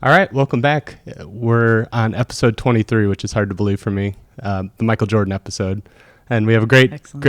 All right, welcome back. We're on episode 23, which is hard to believe for me, the Michael Jordan episode. And we have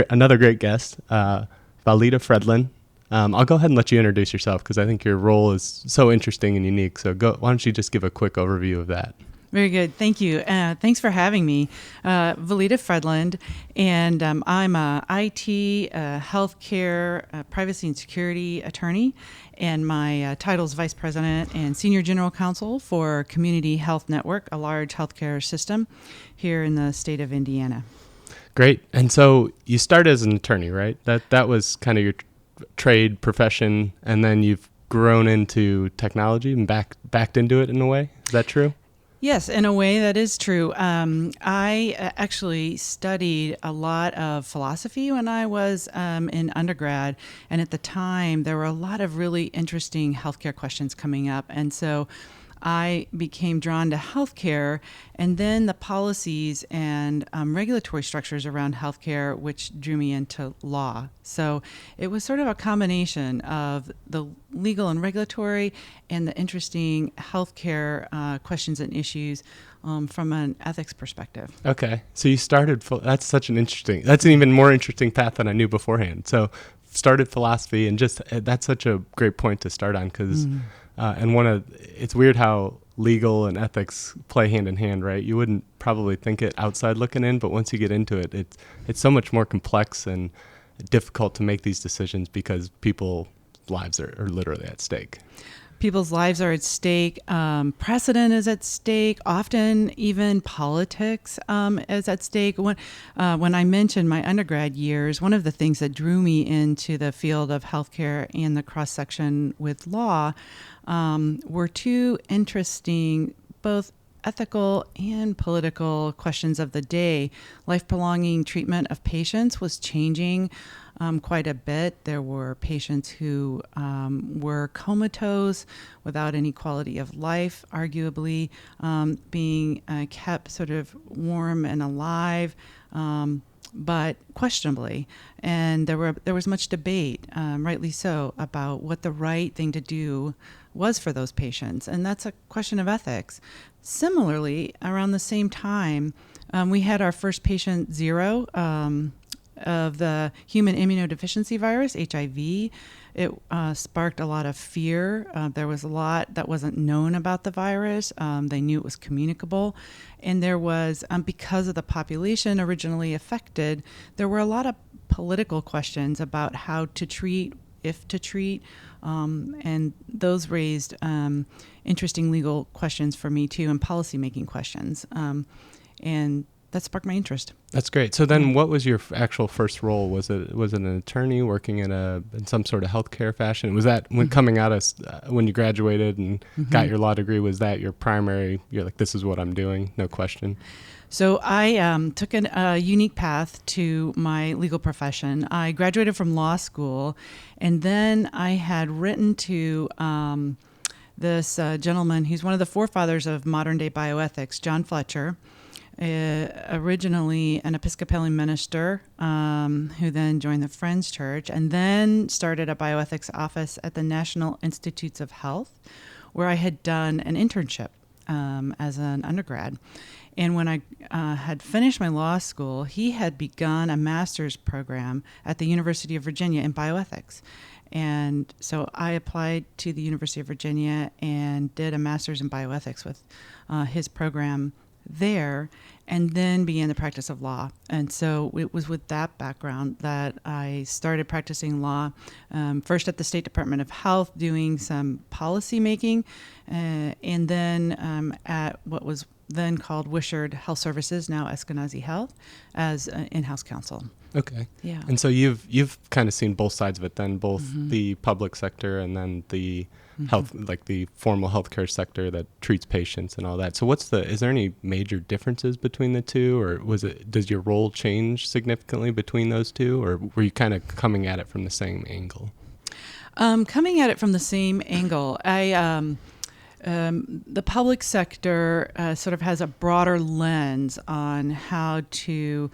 another great guest, Valita Fredland. I'll go ahead and let you introduce yourself because I think your role is so interesting and unique. So why don't you just give a quick overview of that? Very good. Thank you. Thanks for having me. Valita Fredland, and I'm a IT, healthcare, privacy and security attorney, and my title is Vice President and Senior General Counsel for Community Health Network, a large healthcare system here in the state of Indiana. Great. And so you started as an attorney, right? That was kind of your trade profession, and then you've grown into technology and backed into it in a way. Is that true? Yes, in a way that is true. I actually studied a lot of philosophy when I was in undergrad, and at the time there were a lot of really interesting healthcare questions coming up, and so I became drawn to healthcare and then the policies and regulatory structures around healthcare, which drew me into law. So it was sort of a combination of the legal and regulatory and the interesting healthcare questions and issues from an ethics perspective. Okay. So you started, that's an even more interesting path than I knew beforehand. So started philosophy, and just that's such a great point to start on because it's weird how legal and ethics play hand in hand, right? You wouldn't probably think it outside looking in, but once you get into it, it's so much more complex and difficult to make these decisions because people's lives are literally at stake. People's lives are at stake. Precedent is at stake. Often, even politics is at stake. When I mentioned my undergrad years, one of the things that drew me into the field of healthcare and the cross section with law were two interesting, both ethical and political questions of the day. Life-prolonging treatment of patients was changing quite a bit. There were patients who were comatose without any quality of life, arguably being kept sort of warm and alive, but questionably. And there was much debate, rightly so, about what the right thing to do was for those patients. And that's a question of ethics. Similarly, around the same time, we had our first patient zero of the human immunodeficiency virus, HIV. It sparked a lot of fear. There was a lot that wasn't known about the virus. They knew it was communicable. And there was, because of the population originally affected, there were a lot of political questions about how to treat, if to treat, and those raised interesting legal questions for me too, and policymaking questions. And that sparked my interest. That's great. So then what was your actual first role? Was it an attorney working in some sort of healthcare fashion? Was that when coming out when you graduated and got your law degree, was that your primary, you're like, this is what I'm doing, no question? So I took a unique path to my legal profession. I graduated from law school, and then I had written to this gentleman who's one of the forefathers of modern day bioethics, John Fletcher, originally an Episcopalian minister who then joined the Friends Church and then started a bioethics office at the National Institutes of Health, where I had done an internship as an undergrad. And when I had finished my law school, he had begun a master's program at the University of Virginia in bioethics. And so I applied to the University of Virginia and did a master's in bioethics with his program there, and then began the practice of law. And so it was with that background that I started practicing law, first at the State Department of Health, doing some policy making, and then at what was then called Wishard Health Services, now Eskenazi Health, as in-house counsel. Okay. Yeah. And so you've kind of seen both sides of it then, both the public sector and then the health, like the formal healthcare sector that treats patients and all that. So is there any major differences between the two, or does your role change significantly between those two, or were you kind of coming at it from the same angle? Coming at it from the same angle, the public sector sort of has a broader lens on how to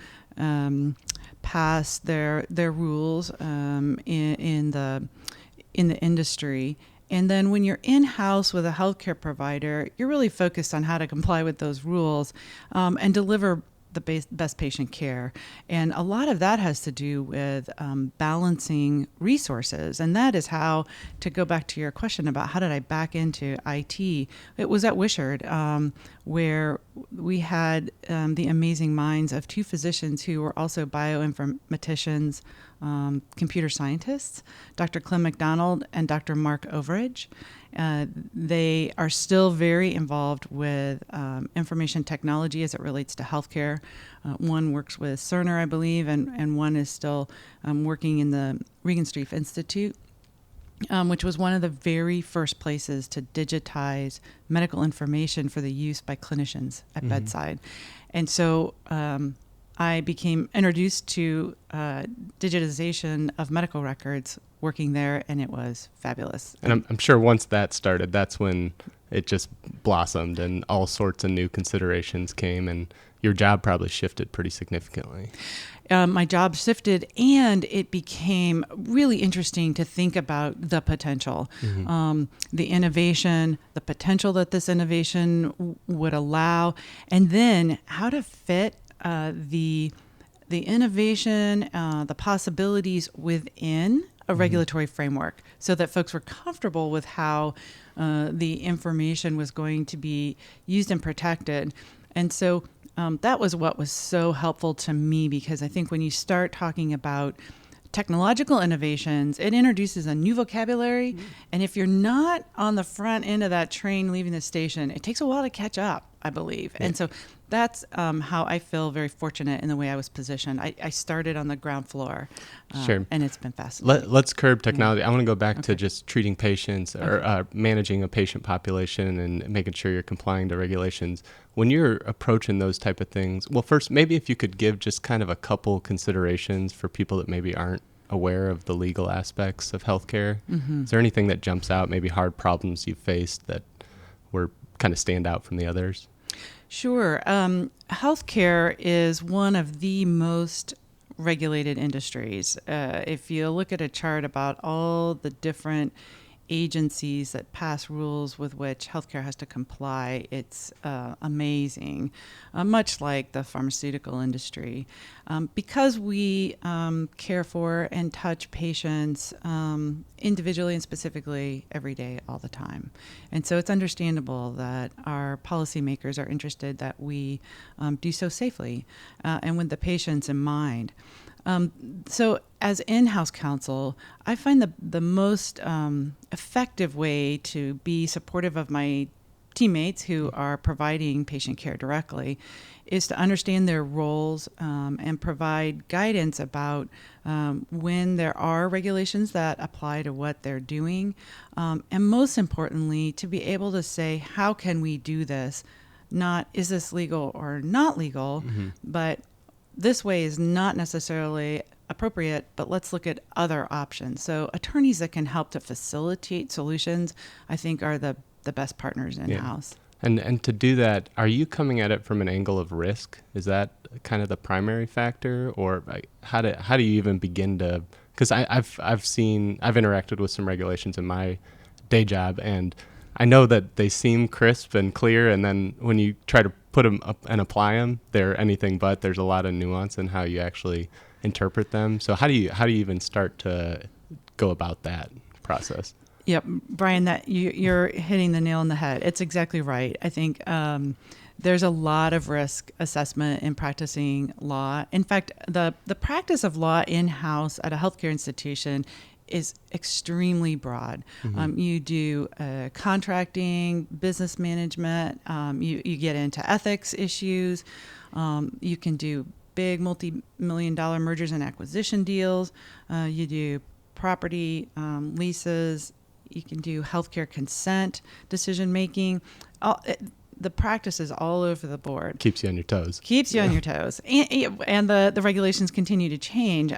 pass their rules in the industry, And then when you're in-house with a healthcare provider, you're really focused on how to comply with those rules and deliver the best patient care. And a lot of that has to do with balancing resources. And that is how, to go back to your question about how did I back into IT, it was at Wishard, where we had the amazing minds of two physicians who were also bioinformaticians, computer scientists, Dr. Clem McDonald and Dr. Mark Overidge. They are still very involved with information technology as it relates to healthcare. One works with Cerner, I believe, and one is still working in the Regenstrief Institute, which was one of the very first places to digitize medical information for the use by clinicians at bedside. And so I became introduced to digitization of medical records working there, and it was fabulous. And I'm sure once that started, that's when it just blossomed and all sorts of new considerations came, and your job probably shifted pretty significantly. My job shifted, and it became really interesting to think about the potential, the innovation, the potential that this innovation would allow, and then how to fit the innovation, the possibilities within a regulatory framework so that folks were comfortable with how the information was going to be used and protected. And so that was what was so helpful to me, because I think when you start talking about technological innovations, it introduces a new vocabulary. And if you're not on the front end of that train leaving the station, it takes a while to catch up, I believe. Yeah. And so that's how I feel very fortunate in the way I was positioned. I started on the ground floor, sure. And it's been fascinating. Let's curb technology. I want to go back to just treating patients or managing a patient population and making sure you're complying to regulations. When you're approaching those type of things, well, first, maybe if you could give just kind of a couple considerations for people that maybe aren't aware of the legal aspects of healthcare. Is there anything that jumps out, maybe hard problems you've faced that were kind of stand out from the others? Sure. Healthcare is one of the most regulated industries. If you look at a chart about all the different agencies that pass rules with which healthcare has to comply, it's amazing, much like the pharmaceutical industry. Because we care for and touch patients individually and specifically every day, all the time. And so it's understandable that our policymakers are interested that we do so safely and with the patients in mind. So as in-house counsel, I find the most effective way to be supportive of my teammates who are providing patient care directly is to understand their roles and provide guidance about when there are regulations that apply to what they're doing. And most importantly, to be able to say, how can we do this? Not, is this legal or not legal, but this way is not necessarily appropriate, but let's look at other options. So attorneys that can help to facilitate solutions, I think, are the best partners in-house. Yeah. And to do that, are you coming at it from an angle of risk? Is that kind of the primary factor, or how do you even begin to? Because I've interacted with some regulations in my day job, and I know that they seem crisp and clear, and then when you try to put them up and apply them, they're anything but. There's a lot of nuance in how you actually interpret them. So how do you even start to go about that process? Yep, Brian, that you're hitting the nail on the head. It's exactly right. I think there's a lot of risk assessment in practicing law. In fact, the practice of law in-house at a healthcare institution is extremely broad. You do contracting, business management, you get into ethics issues, you can do big multi-million-dollar mergers and acquisition deals, you do property leases, you can do healthcare consent decision-making. The practice is all over the board. Keeps you on your toes. Keeps you on your toes. And the regulations continue to change.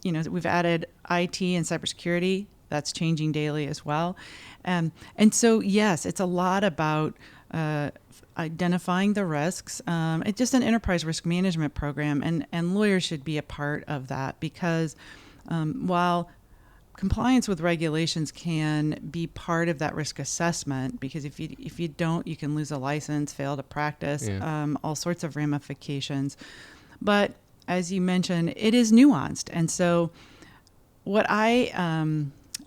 We've added IT and cybersecurity. That's changing daily as well. And so, yes, it's a lot about identifying the risks. It's just an enterprise risk management program, and lawyers should be a part of that, because while compliance with regulations can be part of that risk assessment, because if you don't, you can lose a license, fail to practice, all sorts of ramifications. But as you mentioned, it is nuanced. And so what I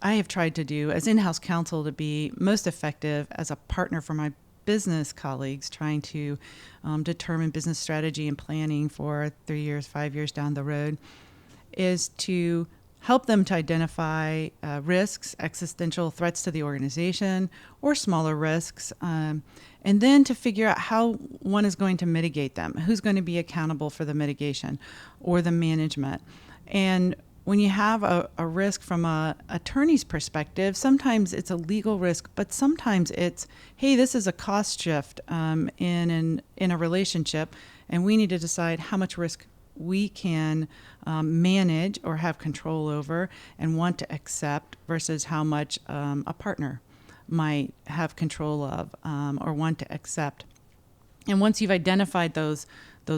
have tried to do as in-house counsel to be most effective as a partner for my business colleagues trying to determine business strategy and planning for 3 years, 5 years down the road is to help them to identify risks, existential threats to the organization, or smaller risks, and then to figure out how one is going to mitigate them, who's going to be accountable for the mitigation or the management. And when you have a risk from an attorney's perspective, sometimes it's a legal risk, but sometimes it's, hey, this is a cost shift in a relationship, and we need to decide how much risk we can manage or have control over and want to accept versus how much a partner might have control of or want to accept. And once you've identified those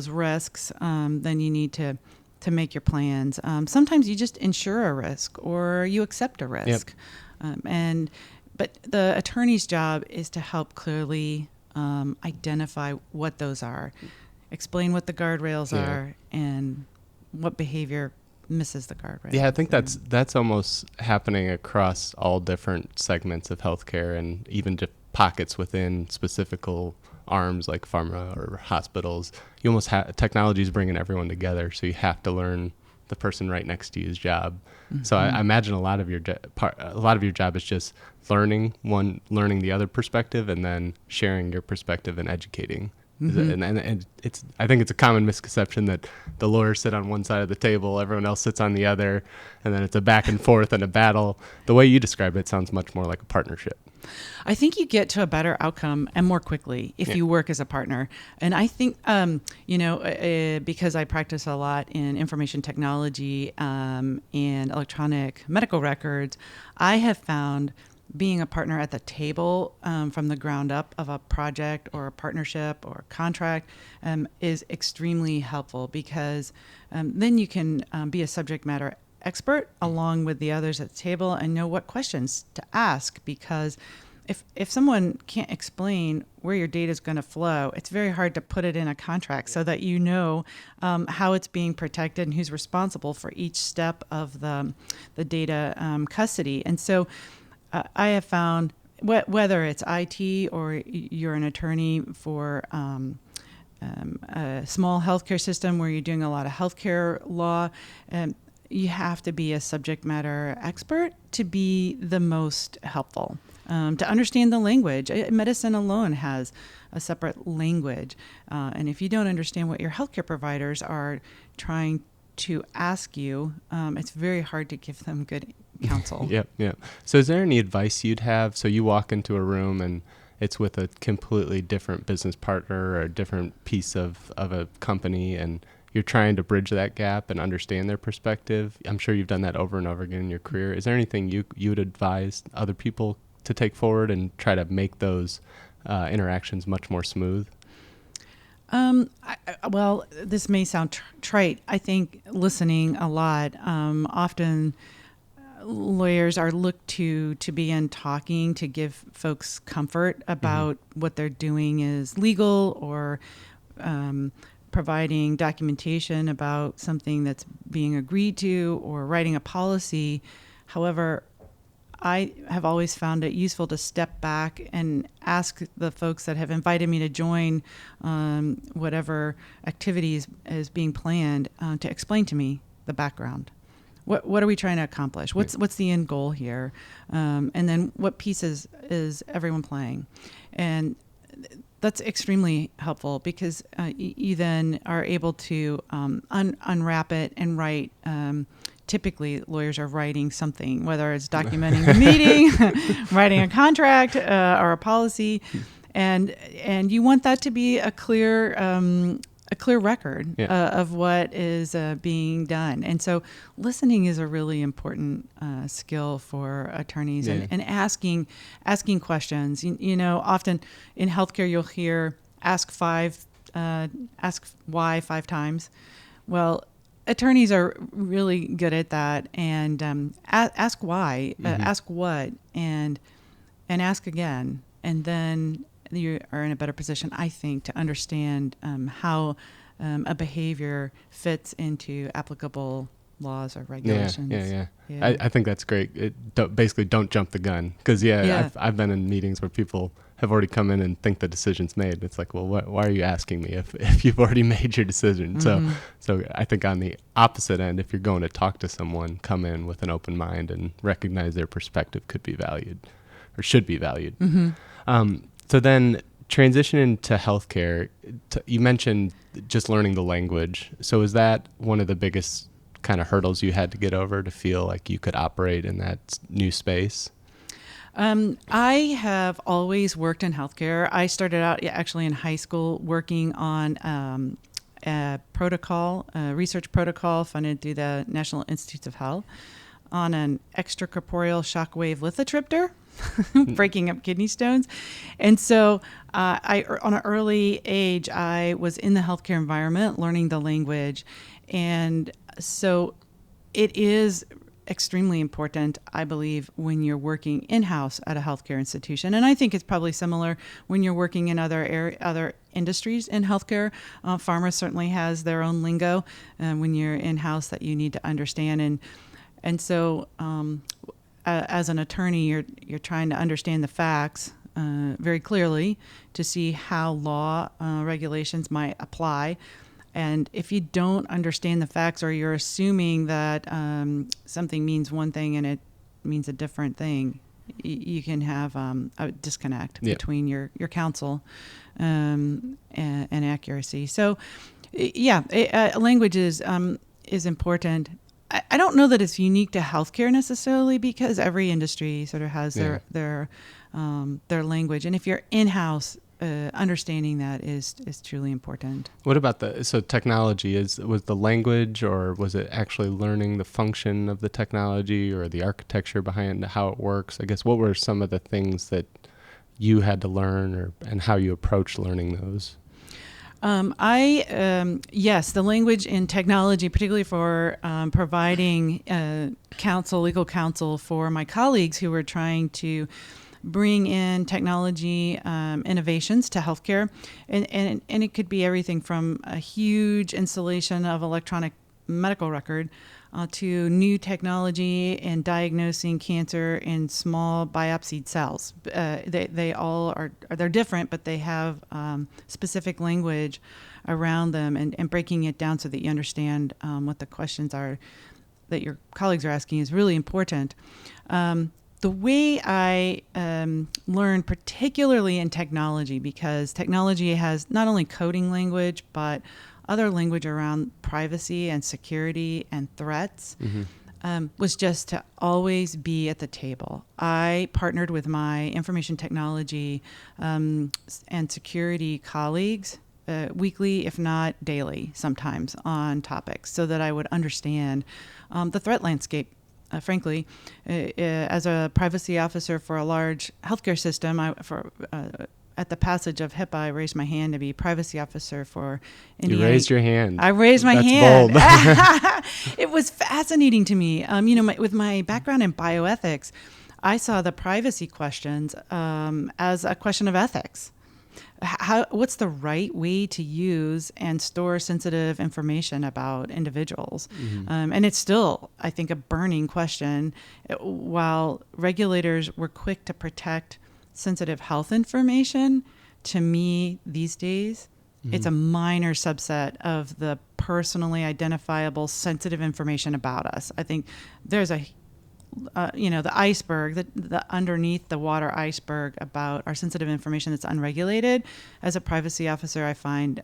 risks, then you need to make your plans. Sometimes you just insure a risk or you accept a risk. But the attorney's job is to help clearly identify what those are, explain what the guardrails are, and what behavior misses the guardrails. Yeah, I think that's almost happening across all different segments of healthcare, and even just pockets within specific arms like pharma or hospitals. You almost have technology is bringing everyone together, so you have to learn the person right next to you's job. Mm-hmm. So I imagine a lot of your job is just learning the other perspective, and then sharing your perspective and educating. Mm-hmm. And it's, I think it's a common misconception that the lawyers sit on one side of the table, everyone else sits on the other, and then it's a back and forth and a battle. The way you describe it sounds much more like a partnership. I think you get to a better outcome and more quickly if you work as a partner. And I think, because I practice a lot in information technology and electronic medical records, I have found being a partner at the table from the ground up of a project or a partnership or a contract is extremely helpful, because then you can be a subject matter expert along with the others at the table and know what questions to ask, because if someone can't explain where your data is going to flow, it's very hard to put it in a contract so that you know how it's being protected and who's responsible for each step of the data custody. And so I have found whether it's IT or you're an attorney for a small healthcare system where you're doing a lot of healthcare law, you have to be a subject matter expert to be the most helpful, to understand the language. Medicine alone has a separate language. And if you don't understand what your healthcare providers are trying to ask you, it's very hard to give them good counsel. Yep. So is there any advice you'd have? So you walk into a room and it's with a completely different business partner or a different piece of a company, and you're trying to bridge that gap and understand their perspective. I'm sure you've done that over and over again in your career. Is there anything you would advise other people to take forward and try to make those interactions much more smooth? Well, this may sound trite. I think listening a lot. Often lawyers are looked to begin talking to give folks comfort about what they're doing is legal, or providing documentation about something that's being agreed to, or writing a policy. However, I have always found it useful to step back and ask the folks that have invited me to join whatever activities is being planned to explain to me the background. What are we trying to accomplish? What's the end goal here? And then what pieces is everyone playing? And that's extremely helpful, because you then are able to unwrap it and write. Typically, lawyers are writing something, whether it's documenting a meeting, writing a contract, or a policy, and you want that to be a clear record of what is being done. And so, listening is a really important skill for attorneys, and asking questions. You know, often in healthcare, you'll hear ask why 5 times. Well, attorneys are really good at that, and ask why, ask what, and ask again, and then you are in a better position, I think, to understand how a behavior fits into applicable laws or regulations. Yeah. I think that's great. Basically, don't jump the gun, because I've been in meetings where people have already come in and think the decision's made. It's like, well, why are you asking me if you've already made your decision? Mm-hmm. So I think on the opposite end, if you're going to talk to someone, come in with an open mind and recognize their perspective could be valued or should be valued. Mm-hmm. So then transitioning to healthcare, you mentioned just learning the language. So is that one of the biggest kind of hurdles you had to get over to feel like you could operate in that new space? I have always worked in healthcare. I started out actually in high school working on a research protocol funded through the National Institutes of Health on an extracorporeal shockwave lithotripter, breaking up kidney stones. And so on an early age, I was in the healthcare environment, learning the language. And so it is extremely important, I believe, when you're working in-house at a healthcare institution. And I think it's probably similar when you're working in other industries in healthcare. Pharma certainly has their own lingo when you're in-house that you need to understand. And so as an attorney, you're trying to understand the facts very clearly to see how law regulations might apply. And if you don't understand the facts, or you're assuming that something means one thing and it means a different thing, you can have a disconnect between your counsel and accuracy. So, language is important. I don't know that it's unique to healthcare necessarily, because every industry sort of has their language, and if you're in-house, understanding that is truly important. What about technology? Was the language, or was it actually learning the function of the technology or the architecture behind how it works? I guess, what were some of the things that you had to learn, and how you approach learning those? Yes, the language in technology, particularly for providing legal counsel for my colleagues who were trying to bring in technology innovations to healthcare. And it could be everything from a huge installation of electronic medical record to new technology in diagnosing cancer in small biopsied cells. They all they're different, but they have specific language around them, and breaking it down so that you understand what the questions are that your colleagues are asking is really important. The way I learn, particularly in technology, because technology has not only coding language, but other language around privacy and security and threats, was just to always be at the table. I partnered with my information technology and security colleagues weekly, if not daily, sometimes, on topics, so that I would understand the threat landscape. Frankly, as a privacy officer for a large healthcare system, at the passage of HIPAA, I raised my hand to be privacy officer for Indiana. You raised your hand. I raised my hand. Bold. It was fascinating to me. With my background in bioethics, I saw the privacy questions as a question of ethics. What's the right way to use and store sensitive information about individuals? And it's still, I think, a burning question. While regulators were quick to protect sensitive health information, to me these days, it's a minor subset of the personally identifiable sensitive information about us. I think there's the iceberg, the underneath the water iceberg about our sensitive information that's unregulated. As a privacy officer, I find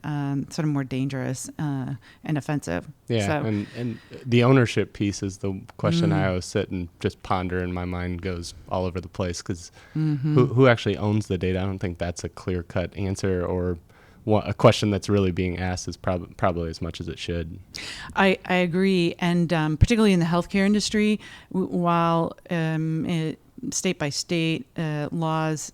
sort of more dangerous and offensive. Yeah, so, and the ownership piece is the question I always sit and just ponder, and my mind goes all over the place, because who actually owns the data? I don't think that's a clear-cut answer, or a question that's really being asked is probably as much as it should. I agree, and particularly in the healthcare industry, while state by state laws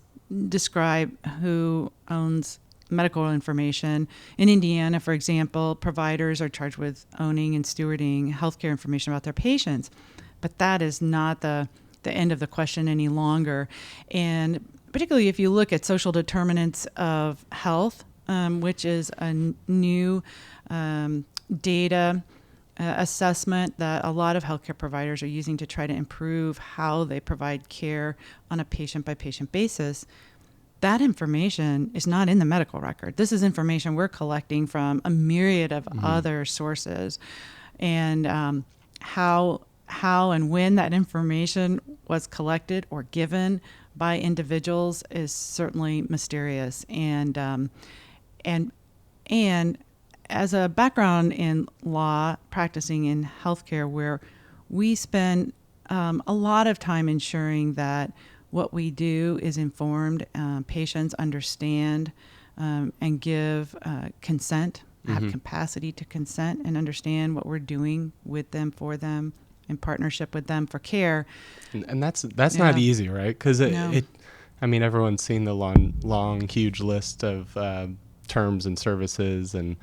describe who owns medical information. In Indiana, for example, providers are charged with owning and stewarding healthcare information about their patients. But that is not the end of the question any longer. And particularly if you look at social determinants of health, which is a new data assessment that a lot of healthcare providers are using to try to improve how they provide care on a patient-by-patient basis, that information is not in the medical record. This is information we're collecting from a myriad of other sources. And how and when that information was collected or given by individuals is certainly mysterious. And as a background in law, practicing in healthcare, where we spend a lot of time ensuring that what we do is informed, patients understand and give consent, have capacity to consent and understand what we're doing with them, for them, in partnership with them for care. And that's not easy, right? Because I mean, everyone's seen the long, huge list of terms and services, and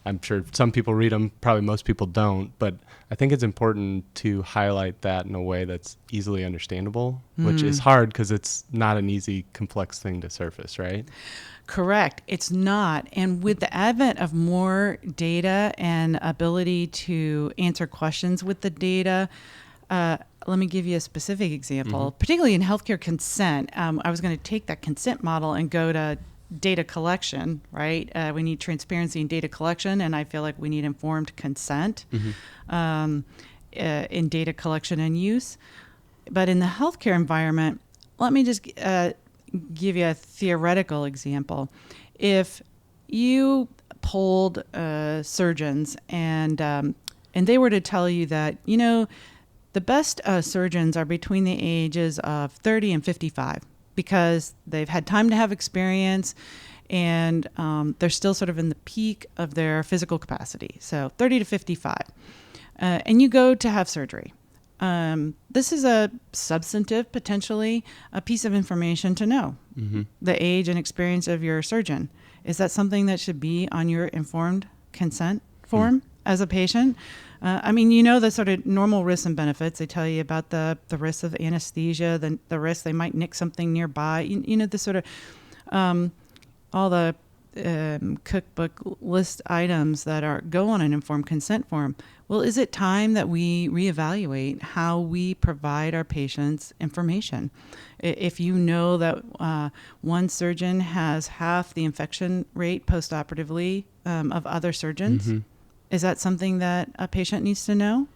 I'm sure some people read them, probably most people don't, but I think it's important to highlight that in a way that's easily understandable, which is hard because it's not an easy, complex thing to surface, right? Correct. It's not. And with the advent of more data and ability to answer questions with the data, let me give you a specific example, particularly in healthcare consent. I was going to take that consent model and go to data collection, right? We need transparency in data collection, and I feel like we need informed consent in data collection and use. But in the healthcare environment, let me just give you a theoretical example. If you polled surgeons and they were to tell you that, the best surgeons are between the ages of 30 and 55 because they've had time to have experience and they're still sort of in the peak of their physical capacity. So 30 to 55. And you go to have surgery. This is a substantive, potentially, a piece of information to know. The age and experience of your surgeon. Is that something that should be on your informed consent form as a patient? I mean, the sort of normal risks and benefits. They tell you about the risks of anesthesia, the risk they might nick something nearby. The sort of all the cookbook list items that go on an informed consent form. Well, is it time that we reevaluate how we provide our patients information? If you know that one surgeon has half the infection rate postoperatively of other surgeons, is that something that a patient needs to know?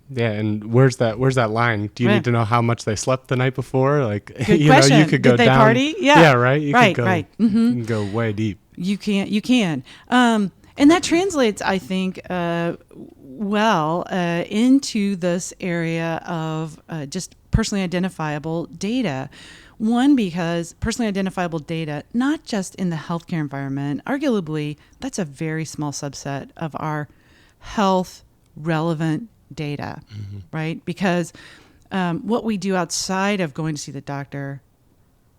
Yeah, and where's that line? Do you need to know how much they slept the night before? Like, Good question. You could go Did they down. Party? Yeah. Yeah, right. You right. could go, right. You can go way deep. You can. And that translates, I think, well into this area of just personally identifiable data. One, because personally identifiable data, not just in the healthcare environment, arguably that's a very small subset of our health relevant data, right? Because what we do outside of going to see the doctor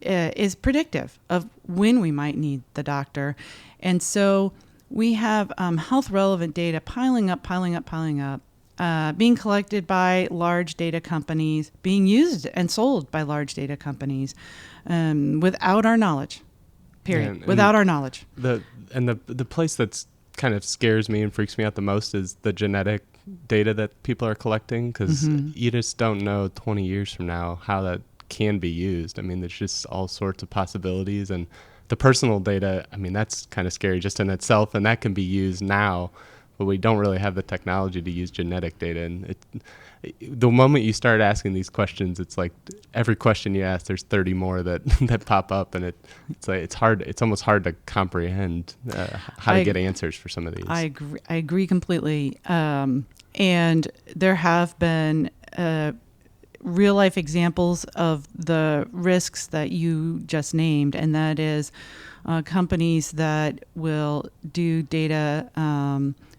is predictive of when we might need the doctor. And so we have health relevant data piling up, being collected by large data companies, being used and sold by large data companies without our knowledge, period. Yeah, without our knowledge. The place that's kind of scares me and freaks me out the most is the genetic data that people are collecting, because you just don't know 20 years from now how that can be used. I mean, there's just all sorts of possibilities, and the personal data, I mean, that's kind of scary just in itself, and that can be used now, but we don't really have the technology to use genetic data. And the moment you start asking these questions, it's like every question you ask, there's 30 more that pop up, and it's hard. It's almost hard to comprehend how to get answers for some of these. I agree completely. And there have been real life examples of the risks that you just named, and that is companies that will do data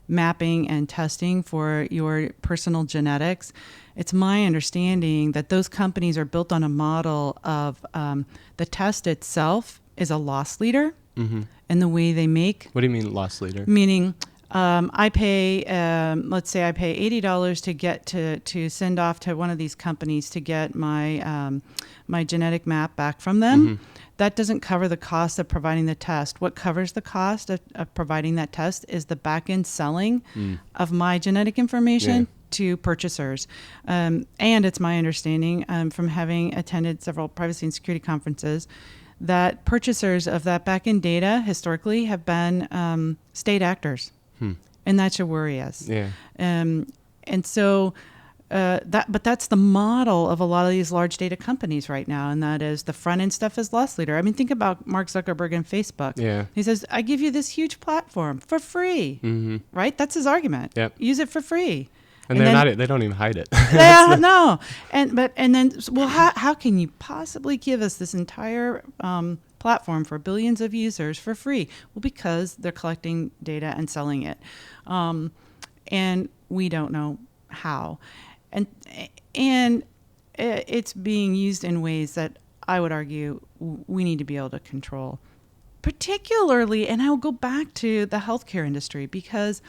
mapping and testing for your personal genetics. It's my understanding that those companies are built on a model of the test itself is a loss leader Mm-hmm. in the way they make. What do you mean loss leader? Meaning, I pay, let's say I pay $80 to get to send off to one of these companies to get my my genetic map back from them. Mm-hmm. That doesn't cover the cost of providing the test. What covers the cost of providing that test is the back-end selling of my genetic information to purchasers. And it's my understanding from having attended several privacy and security conferences that purchasers of that back-end data historically have been state actors. And that should worry us. Yeah. And so but that's the model of a lot of these large data companies right now, and that is the front end stuff is loss leader. I mean, think about Mark Zuckerberg and Facebook. Yeah. He says, "I give you this huge platform for free." Mm-hmm. Right? That's his argument. Yep. Use it for free. And they're not. They don't even hide it. No. And then, well, how can you possibly give us this entire platform for billions of users for free? Well, because they're collecting data and selling it, and we don't know how, and it's being used in ways that I would argue we need to be able to control, particularly. And I will go back to the healthcare industry because.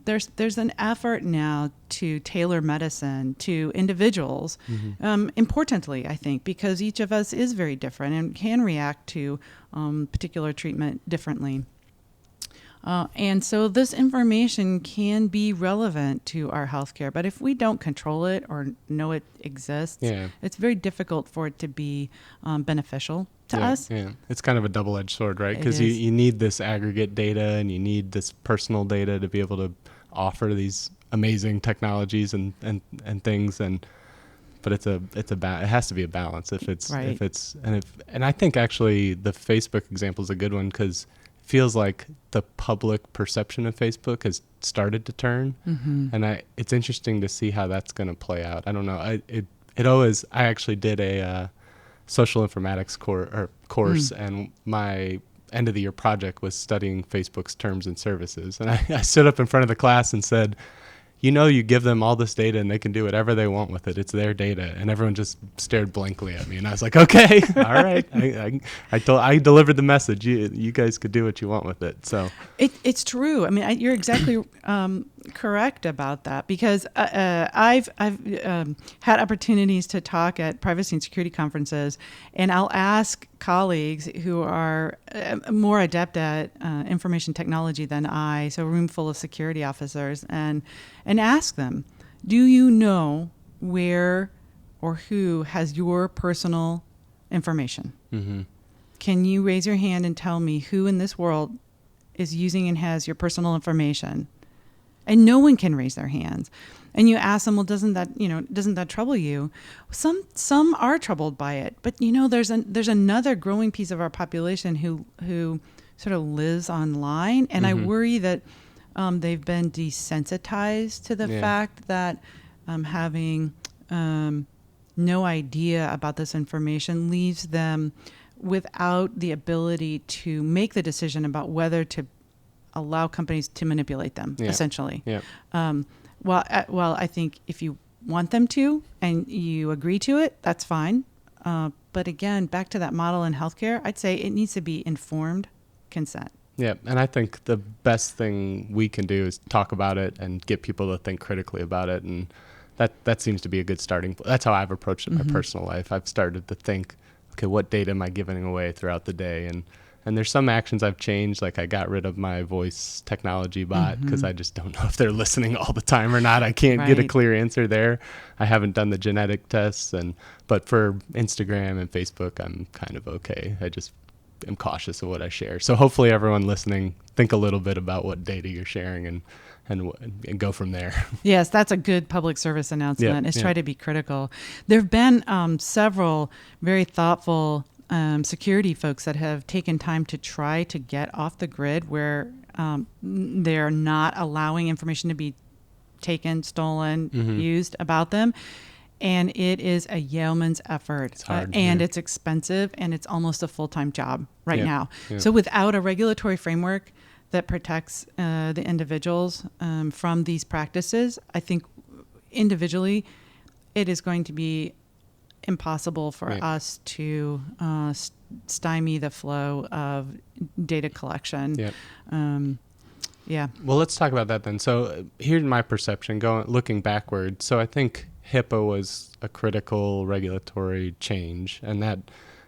There's an effort now to tailor medicine to individuals, importantly, I think, because each of us is very different and can react to particular treatment differently. And so this information can be relevant to our healthcare, but if we don't control it or know it exists, it's very difficult for it to be beneficial to us. Yeah, it's kind of a double-edged sword, right? Because you need this aggregate data and you need this personal data to be able to offer these amazing technologies and things, but it has to be a balance. And I think actually the Facebook example is a good one because it feels like the public perception of Facebook has started to turn, and it's interesting to see how that's going to play out. I don't know. I actually did a social informatics course, and my end of the year project was studying Facebook's terms and services. And I stood up in front of the class and said, you give them all this data and they can do whatever they want with it. It's their data. And everyone just stared blankly at me. And I was like, okay, all right. I delivered the message. You guys could do what you want with it. So it's true. I mean, you're exactly correct about that because I've had opportunities to talk at privacy and security conferences, and I'll ask colleagues who are more adept at information technology than I, so a room full of security officers, and ask them, do you know where or who has your personal information? Mm-hmm. Can you raise your hand and tell me who in this world is using and has your personal information? And no one can raise their hands. And you ask them, well, doesn't that trouble you? Some are troubled by it, but there's another growing piece of our population who sort of lives online, and I worry that they've been desensitized to the fact that having no idea about this information leaves them without the ability to make the decision about whether to allow companies to manipulate them, essentially. Yeah. Well, I think if you want them to and you agree to it, that's fine. But again, back to that model in healthcare, I'd say it needs to be informed consent. Yeah, and I think the best thing we can do is talk about it and get people to think critically about it, and that seems to be a good starting point. That's how I've approached it in my personal life. I've started to think, okay, what data am I giving away throughout the day? And there's some actions I've changed, like I got rid of my voice technology bot because I just don't know if they're listening all the time or not. I can't get a clear answer there. I haven't done the genetic tests, but for Instagram and Facebook, I'm kind of okay. I just am cautious of what I share. So hopefully everyone listening, think a little bit about what data you're sharing and go from there. Yes, that's a good public service announcement, try to be critical. There have been several very thoughtful security folks that have taken time to try to get off the grid where they're not allowing information to be taken, stolen, used about them. And it is a yeoman's effort. It's hard, and it's expensive, and it's almost a full-time job now. Yeah. So without a regulatory framework that protects the individuals from these practices, I think individually it is going to be impossible for us to stymie the flow of data collection. Yep. Yeah. Well, let's talk about that then. So here's my perception looking backward. So I think HIPAA was a critical regulatory change, and that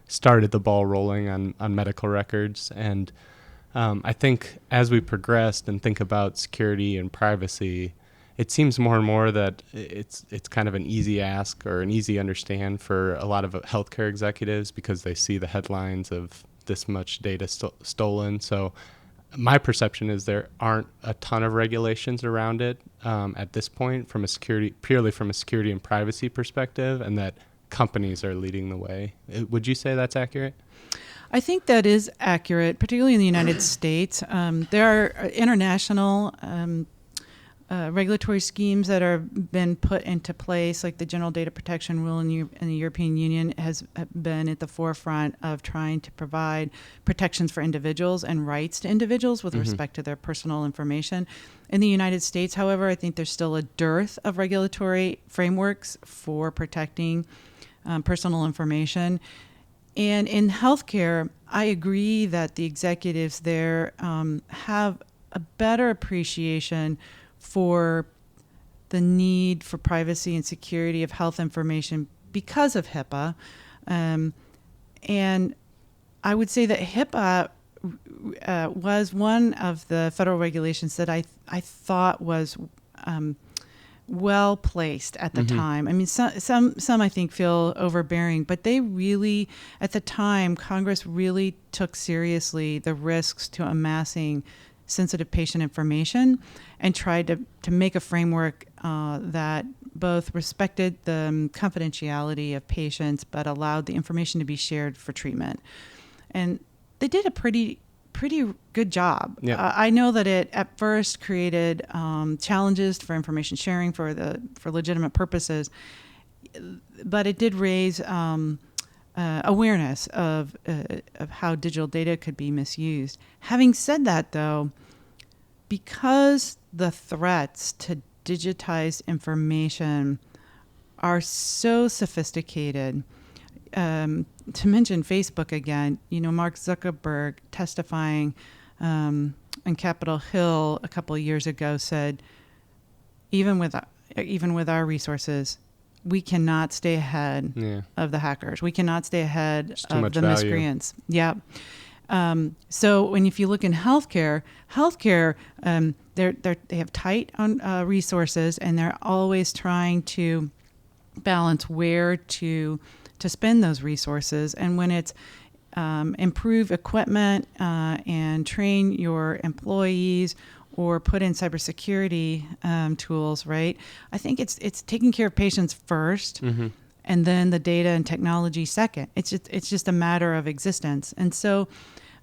started the ball rolling on medical records. And I think as we progressed and think about security and privacy, it seems more and more that it's kind of an easy ask or an easy understand for a lot of healthcare executives because they see the headlines of this much data stolen. So my perception is there aren't a ton of regulations around it at this point purely from a security and privacy perspective, and that companies are leading the way. Would you say that's accurate? I think that is accurate, particularly in the United States. There are international regulatory schemes that have been put into place, like the General Data Protection Rule in the European Union has been at the forefront of trying to provide protections for individuals and rights to individuals with respect to their personal information. In the United States, however, I think there's still a dearth of regulatory frameworks for protecting personal information. And in healthcare, I agree that the executives there have a better appreciation for the need for privacy and security of health information because of HIPAA. And I would say that HIPAA was one of the federal regulations that I thought was well placed at the time. I mean, some I think feel overbearing, but they really, at the time, Congress really took seriously the risks to amassing sensitive patient information and tried to make a framework that both respected the confidentiality of patients but allowed the information to be shared for treatment. And they did a pretty good job. Yep. I know that it at first created challenges for information sharing for legitimate purposes, but it did raise awareness of how digital data could be misused. Having said that, though, because the threats to digitized information are so sophisticated, to mention Facebook again, Mark Zuckerberg testifying on Capitol Hill a couple of years ago said, even with our resources, we cannot stay ahead of the hackers. We cannot stay ahead of the miscreants. Yeah. So if you look in healthcare, they have tight on resources, and they're always trying to balance where to spend those resources. And when it's improve equipment and train your employees or put in cybersecurity tools, right? I think it's taking care of patients first, and then the data and technology second. It's just a matter of existence. And so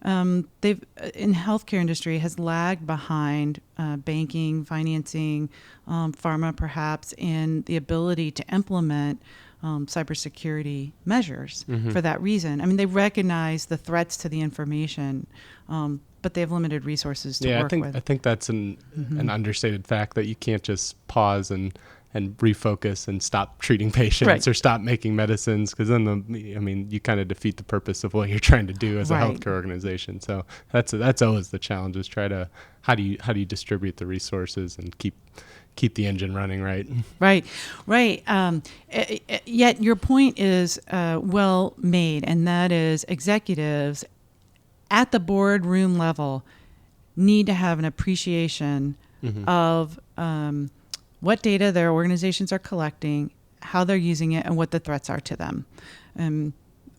they've in healthcare industry has lagged behind banking, financing, pharma perhaps, in the ability to implement cybersecurity measures for that reason. I mean, they recognize the threats to the information, but they have limited resources to work with. I think that's an understated fact that you can't just pause and refocus and stop treating patients or stop making medicines, because then you kind of defeat the purpose of what you're trying to do as a healthcare organization. So that's always the challenge, is try to how do you distribute the resources and keep the engine running, right? Right. Yet your point is well made, and that is executives at the boardroom level need to have an appreciation of what data their organizations are collecting, how they're using it, and what the threats are to them.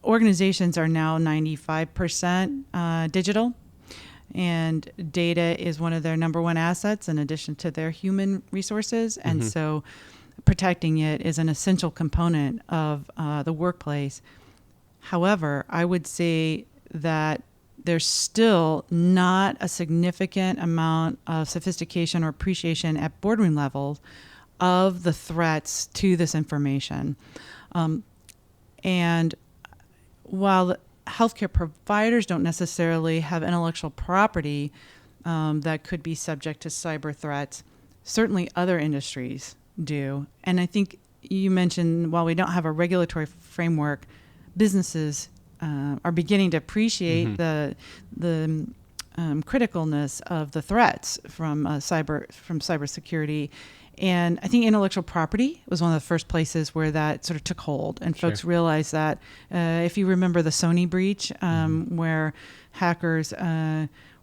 Organizations are now 95% digital, and data is one of their number one assets in addition to their human resources. And so protecting it is an essential component of the workplace. However, I would say that there's still not a significant amount of sophistication or appreciation at boardroom levels of the threats to this information. And while healthcare providers don't necessarily have intellectual property that could be subject to cyber threats, certainly other industries do. And I think you mentioned, while we don't have a regulatory framework, businesses are beginning to appreciate the criticalness of the threats from cybersecurity. And I think intellectual property was one of the first places where that sort of took hold, and folks realized that if you remember the Sony breach, where hackers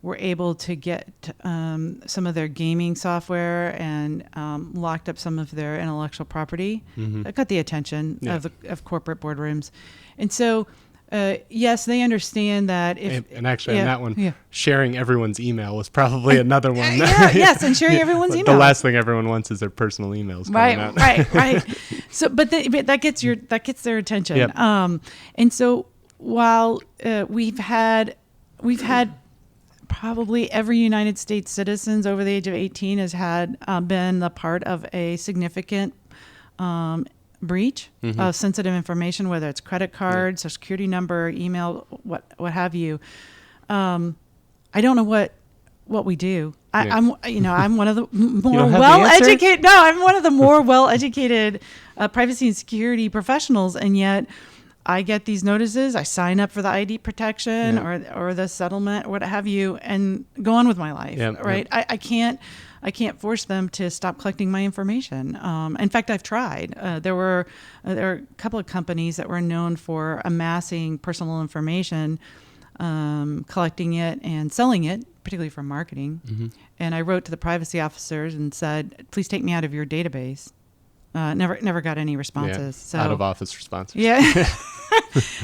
were able to get some of their gaming software and locked up some of their intellectual property, that got the attention of corporate boardrooms. And so, yes, they understand that. And actually, on that one, sharing everyone's email was probably another one. Yes, and sharing everyone's email. The last thing everyone wants is their personal emails coming out. Right. So, but that gets their attention. Yep. And so, while we've had probably every United States citizens over the age of 18 has been a part of a significant breach of sensitive information, whether it's credit card, social security number, email, what have you. I don't know what we do. I'm one of the more well-educated. No, I'm one of the more well-educated privacy and security professionals, and yet I get these notices. I sign up for the ID protection or the settlement or what have you, and go on with my life. Right? I can't force them to stop collecting my information. In fact, I've tried. There were a couple of companies that were known for amassing personal information, collecting it and selling it, particularly for marketing. And I wrote to the privacy officers and said, "Please take me out of your database." Never got any responses. So, out of office responses. Yeah.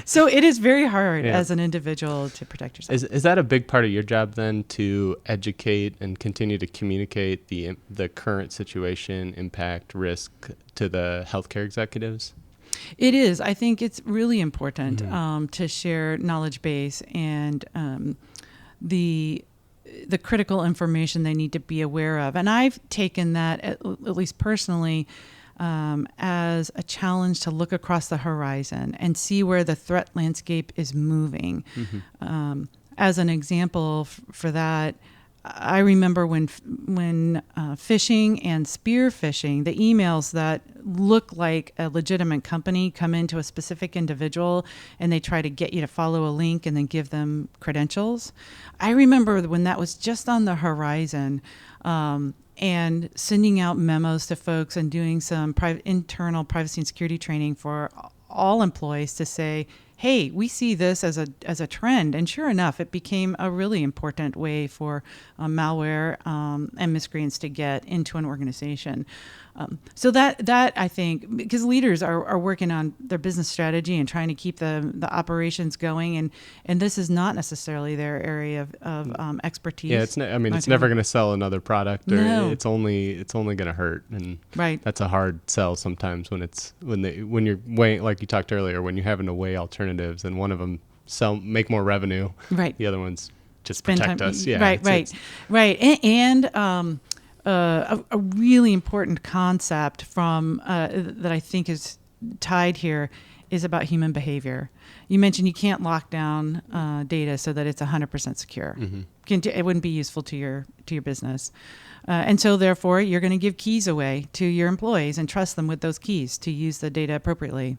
So it is very hard as an individual to protect yourself. Is that a big part of your job then, to educate and continue to communicate the current situation, impact, risk to the healthcare executives? It is. I think it's really important to share knowledge base and the critical information they need to be aware of. And I've taken that, at least personally, as a challenge to look across the horizon and see where the threat landscape is moving. As an example for that, I remember when phishing and spear phishing, the emails that look like a legitimate company come into a specific individual and they try to get you to follow a link and then give them credentials. I remember when that was just on the horizon, and sending out memos to folks and doing some internal privacy and security training for all employees to say, hey, we see this as a trend. And sure enough, it became a really important way for malware and miscreants to get into an organization. So that I think, because leaders are working on their business strategy and trying to keep the operations going, and this is not necessarily their area of expertise. Yeah, it's never going to sell another product, or it's only going to hurt, and that's a hard sell sometimes when you're weighing, like you talked earlier, when you're having to weigh alternatives, and one of them make more revenue, the other one's just protect us. Yeah, right. And a really important concept from that I think is tied here is about human behavior. You mentioned you can't lock down data so that it's 100% secure. It wouldn't be useful to your business. And so therefore, you're going to give keys away to your employees and trust them with those keys to use the data appropriately.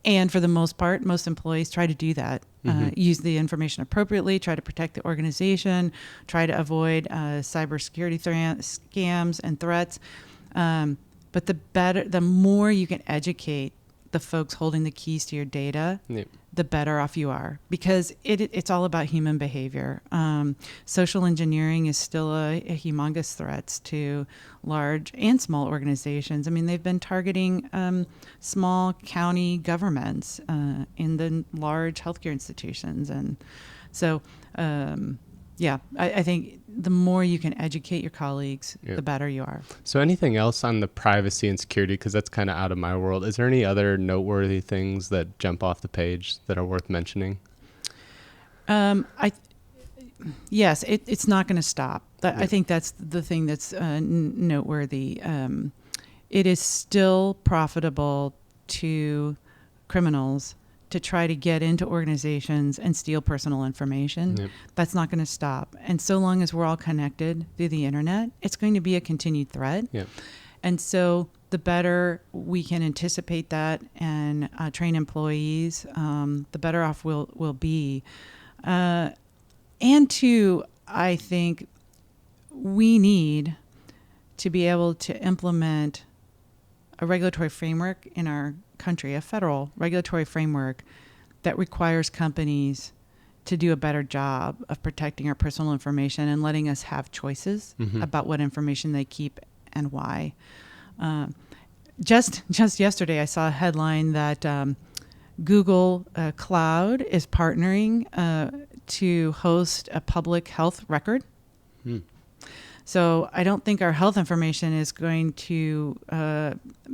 And for the most part, most employees try to do that, use the information appropriately, try to protect the organization, try to avoid cybersecurity scams and threats. But the more you can educate the folks holding the keys to your data, the better off you are, because it's all about human behavior. Social engineering is still a humongous threat to large and small organizations. I mean, they've been targeting small county governments in the large healthcare institutions. And so, I think the more you can educate your colleagues, the better you are. So anything else on the privacy and security, because that's kind of out of my world, is there any other noteworthy things that jump off the page that are worth mentioning? Yes, it's not going to stop. I think that's the thing that's noteworthy. It is still profitable to criminals to try to get into organizations and steal personal information. That's not going to stop. And so long as we're all connected through the internet, it's going to be a continued threat. And so the better we can anticipate that and train employees, the better off we'll be. And two, I think we need to be able to implement a regulatory framework in our country, a federal regulatory framework that requires companies to do a better job of protecting our personal information and letting us have choices about what information they keep and why. Just yesterday, I saw a headline that Google Cloud is partnering to host a public health record. So I don't think our health information is going to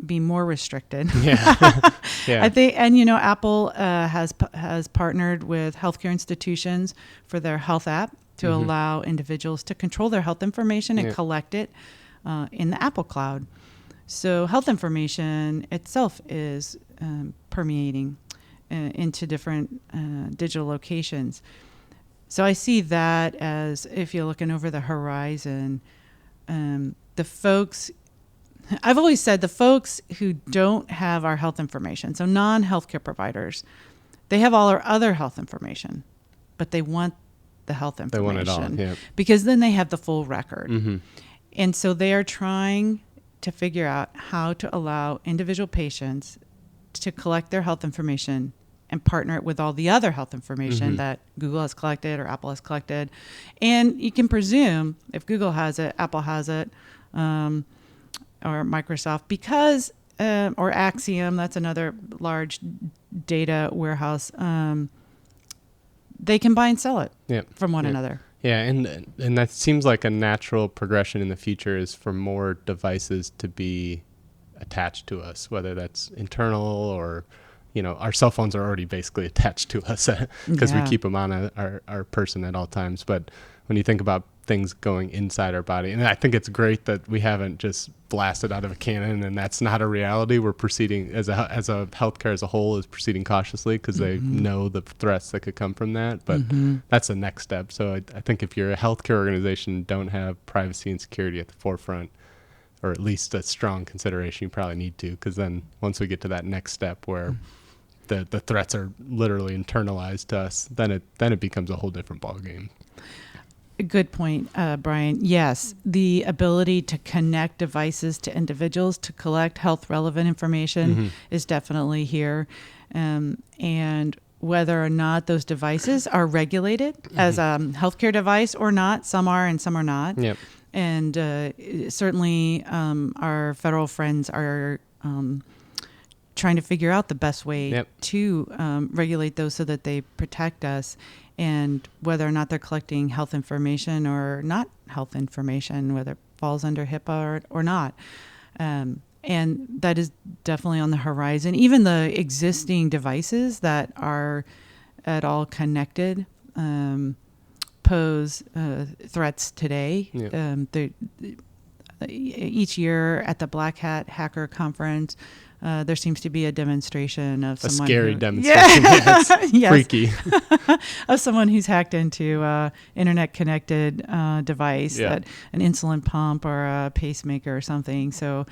be more restricted. Yeah. Yeah. I think, and Apple has partnered with healthcare institutions for their health app to allow individuals to control their health information and collect it in the Apple Cloud. So health information itself is permeating into different digital locations. So I see that as, if you're looking over the horizon, the folks, I've always said the folks who don't have our health information, so non-healthcare providers, they have all our other health information, but they want the health information. They want it all, yeah. Because then they have the full record. And so they are trying to figure out how to allow individual patients to collect their health information and partner it with all the other health information that Google has collected or Apple has collected. And you can presume if Google has it, Apple has it, or Microsoft, because, or Axiom, that's another large data warehouse, they can buy and sell it from one another. Yeah, and that seems like a natural progression in the future is for more devices to be attached to us, whether that's internal or our cell phones are already basically attached to us because we keep them on our person at all times. But when you think about things going inside our body, and I think it's great that we haven't just blasted out of a cannon, and that's not a reality. We're proceeding as a healthcare as a whole is proceeding cautiously because they know the threats that could come from that. But that's the next step. So I think if you're a healthcare organization and don't have privacy and security at the forefront, or at least a strong consideration, you probably need to, because then once we get to that next step where the threats are literally internalized to us, then it becomes a whole different ballgame. Good point, Brian. Yes, the ability to connect devices to individuals to collect health relevant information is definitely here. And whether or not those devices are regulated as a healthcare device or not, some are and some are not. Yep. And certainly our federal friends are trying to figure out the best way to regulate those so that they protect us, and whether or not they're collecting health information or not health information, whether it falls under HIPAA or not. And that is definitely on the horizon. Even the existing devices that are at all connected pose threats today. Each year at the Black Hat Hacker Conference, there seems to be a demonstration of a someone scary demonstration. Yes. Freaky. Of someone who's hacked into internet connected device, that an insulin pump or a pacemaker or something. So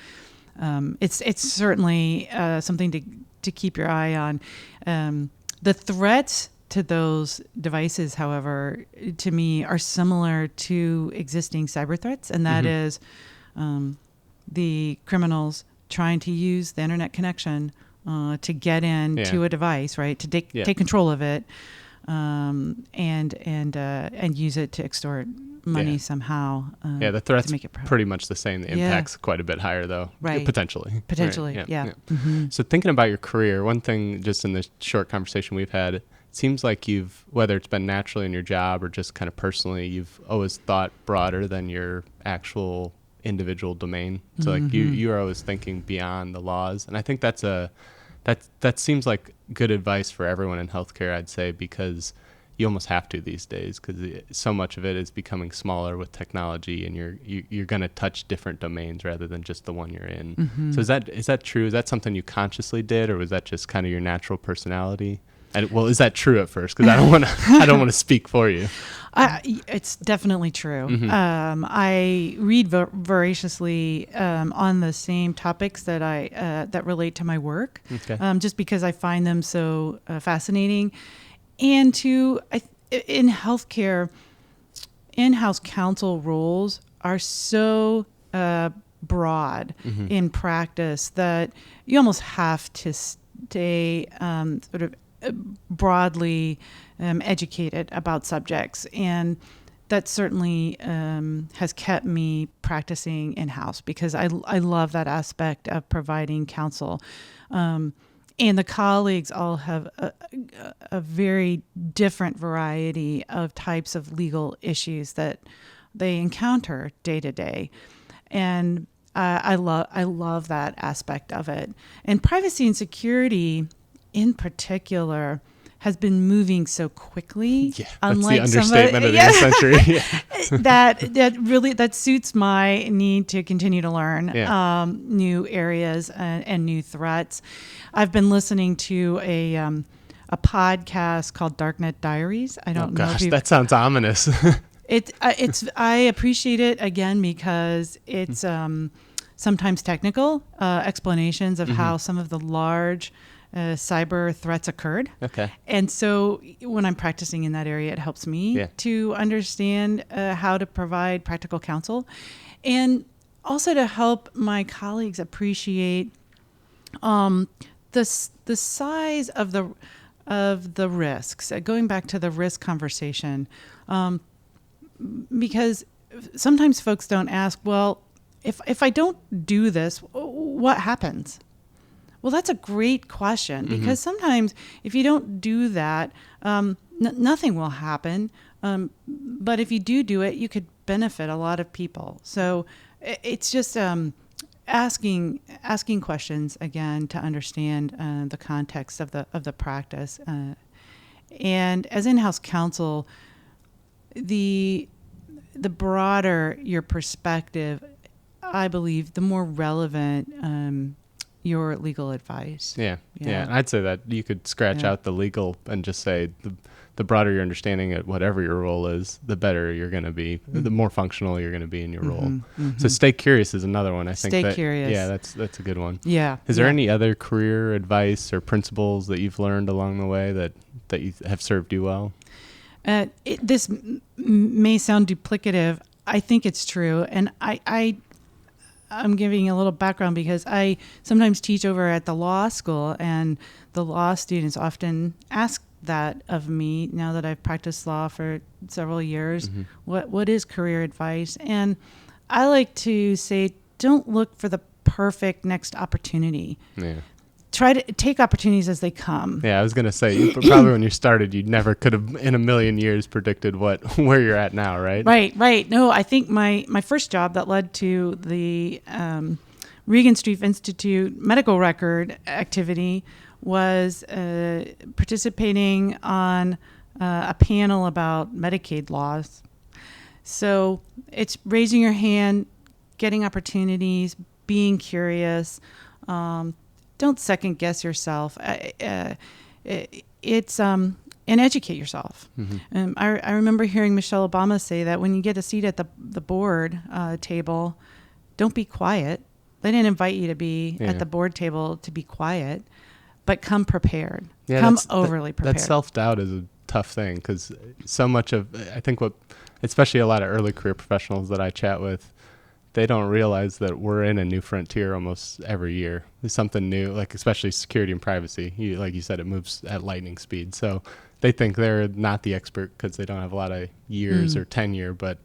it's certainly something to keep your eye on. The threats to those devices, however, to me are similar to existing cyber threats, and that is the criminals trying to use the internet connection to get in to a device, right? To take control of it, and use it to extort money somehow. The threat's pretty much the same. The impact's quite a bit higher, though. Right. Potentially. Right. So thinking about your career, one thing just in the short conversation we've had, it seems like you've, whether it's been naturally in your job or just kind of personally, you've always thought broader than your actual individual domain. So like you are always thinking beyond the laws, and I think that seems like good advice for everyone in healthcare, I'd say, because you almost have to these days, because so much of it is becoming smaller with technology, and you're going to touch different domains rather than just the one you're in. So is that true? Is that something you consciously did, or was that just kind of your natural personality? Well, is that true at first? Because I don't want to speak for you. It's definitely true. I read voraciously on the same topics that that relate to my work, just because I find them so fascinating. And in healthcare, in-house counsel roles are so broad in practice that you almost have to stay sort of broadly educated about subjects, and that certainly has kept me practicing in-house because I love that aspect of providing counsel. And the colleagues all have a very different variety of types of legal issues that they encounter day to day, and I love that aspect of it. And privacy and security, in particular, has been moving so quickly. Yeah, that's the understatement of the century. that suits my need to continue to learn new areas and new threats. I've been listening to a podcast called Darknet Diaries. I don't know. Gosh, that sounds ominous. I appreciate it again because it's sometimes technical explanations of how some of the large cyber threats occurred. Okay. And so when I'm practicing in that area, it helps me to understand how to provide practical counsel, and also to help my colleagues appreciate the size of the risks. Going back to the risk conversation, because sometimes folks don't ask, well, if I don't do this, what happens? Well, that's a great question, because sometimes if you don't do that, nothing will happen. But if you do it, you could benefit a lot of people. So it's just asking questions again to understand the context of the practice. And as in-house counsel, the broader your perspective, I believe, the more relevant your legal advice. Yeah. I'd say that you could scratch out the legal and just say the broader your understanding at whatever your role is, the better you're going to be, the more functional you're going to be in your role. So stay curious is another one. I think stay curious. Yeah, that's a good one. Yeah. Is there any other career advice or principles that you've learned along the way that you have served you well? This may sound duplicative. I think it's true. And I'm giving a little background because I sometimes teach over at the law school, and the law students often ask that of me now that I've practiced law for several years. What is career advice? And I like to say, don't look for the perfect next opportunity. Yeah. Try to take opportunities as they come. Yeah, I was going to say, probably when you started, you never could have in a million years predicted where you're at now, right? Right. No, I think my first job that led to the Regan Street Institute medical record activity was participating on a panel about Medicaid laws. So it's raising your hand, getting opportunities, being curious. Don't second guess yourself. It's and educate yourself. I remember hearing Michelle Obama say that when you get a seat at the board table, don't be quiet. They didn't invite you to be at the board table to be quiet, but come prepared. Come overly prepared. That self-doubt is a tough thing, because so much of, I think especially a lot of early career professionals that I chat with, they don't realize that we're in a new frontier almost every year. There's something new, like especially security and privacy. Like you said, it moves at lightning speed. So they think they're not the expert because they don't have a lot of years or tenure, but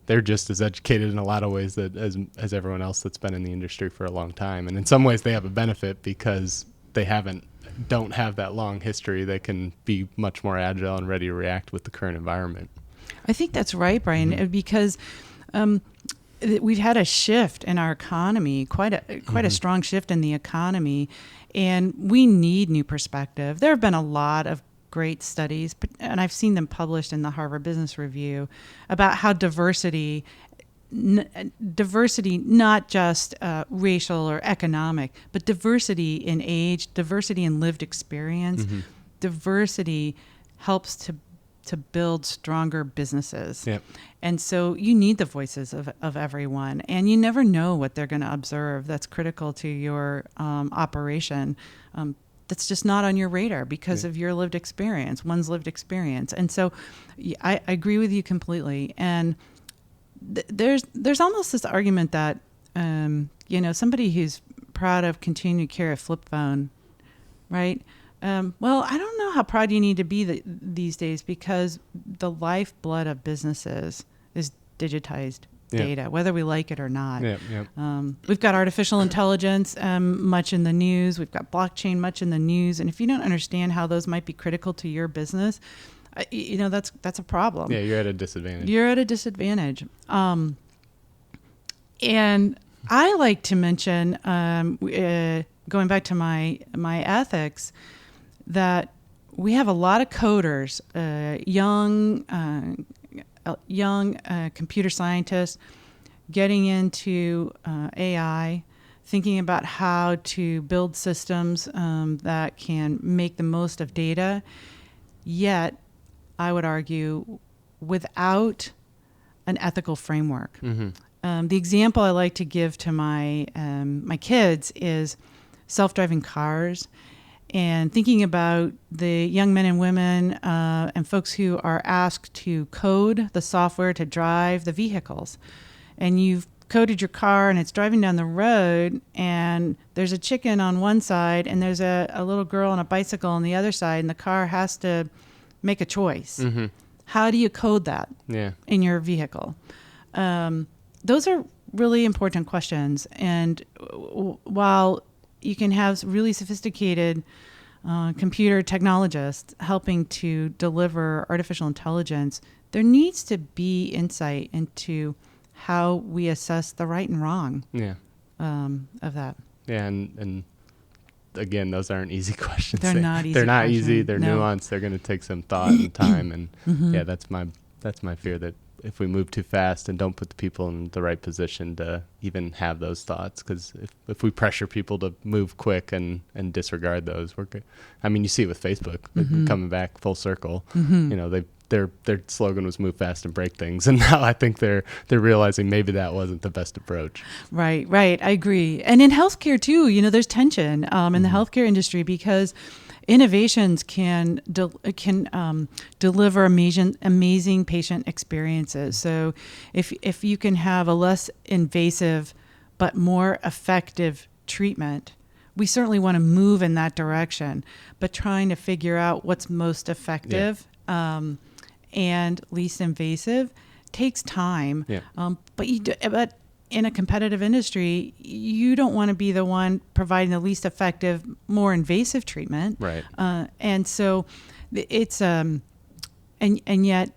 they're just as educated in a lot of ways as everyone else that's been in the industry for a long time. And in some ways they have a benefit because they don't have that long history. They can be much more agile and ready to react with the current environment. I think that's right, Brian, because we've had a shift in our economy, quite a strong shift in the economy, and we need new perspective. There have been a lot of great studies, and I've seen them published in the Harvard Business Review, about how diversity, not just racial or economic, but diversity in age, diversity in lived experience, diversity helps to build stronger businesses. Yep. And so you need the voices of everyone, and you never know what they're going to observe that's critical to your operation. That's just not on your radar because of your lived experience, one's lived experience. And so I agree with you completely. And there's almost this argument that, somebody who's proud of continuing to carry a flip phone, right? Well, I don't know how proud you need to be these days, because the lifeblood of businesses is digitized data, whether we like it or not. We've got artificial intelligence much in the news. We've got blockchain much in the news. And if you don't understand how those might be critical to your business, that's a problem. Yeah, you're at a disadvantage. You're at a disadvantage. And I like to mention, going back to my ethics, that we have a lot of coders, young computer scientists getting into AI, thinking about how to build systems that can make the most of data, yet I would argue without an ethical framework. The example I like to give to my kids is self-driving cars, and thinking about the young men and women and folks who are asked to code the software to drive the vehicles. And you've coded your car and it's driving down the road, and there's a chicken on one side and there's a little girl on a bicycle on the other side, and the car has to make a choice. How do you code that in your vehicle? Those are really important questions. And while you can have really sophisticated computer technologists helping to deliver artificial intelligence, there needs to be insight into how we assess the right and wrong of that. Yeah, and again, those aren't easy questions. They're not easy. They're not easy. They're nuanced. They're going to take some thought and time. And yeah, that's my fear, that if we move too fast and don't put the people in the right position to even have those thoughts, because if we pressure people to move quick and disregard those, we're good. I mean, you see it with Facebook coming back full circle. Their slogan was "Move fast and break things," and now I think they're realizing maybe that wasn't the best approach. Right. I agree. And in healthcare too, there's tension in the healthcare industry, because innovations can deliver amazing patient experiences. So if you can have a less invasive but more effective treatment, we certainly want to move in that direction. But trying to figure out what's most effective and least invasive takes time. But in a competitive industry, you don't want to be the one providing the least effective, more invasive treatment. Right. And so it's and yet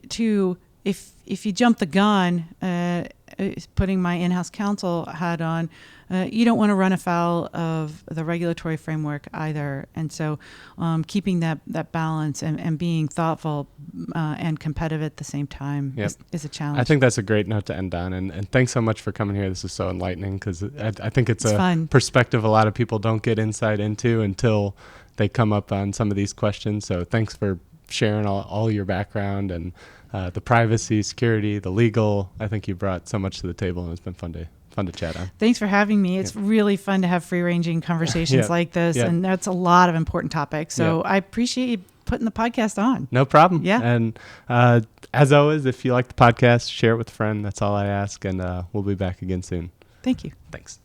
too, if you jump the gun, putting my in-house counsel hat on, you don't want to run afoul of the regulatory framework either. And so keeping that balance and being thoughtful and competitive at the same time is a challenge. I think that's a great note to end on. And thanks so much for coming here. This is so enlightening, because I think it's a fun perspective a lot of people don't get insight into until they come up on some of these questions. So thanks for sharing all your background and the privacy, security, the legal. I think you brought so much to the table, and it's been fun to chat on. Thanks for having me. It's really fun to have free-ranging conversations like this, and that's a lot of important topics. So I appreciate you putting the podcast on. No problem. Yeah. And as always, if you like the podcast, share it with a friend. That's all I ask, and we'll be back again soon. Thank you. Thanks.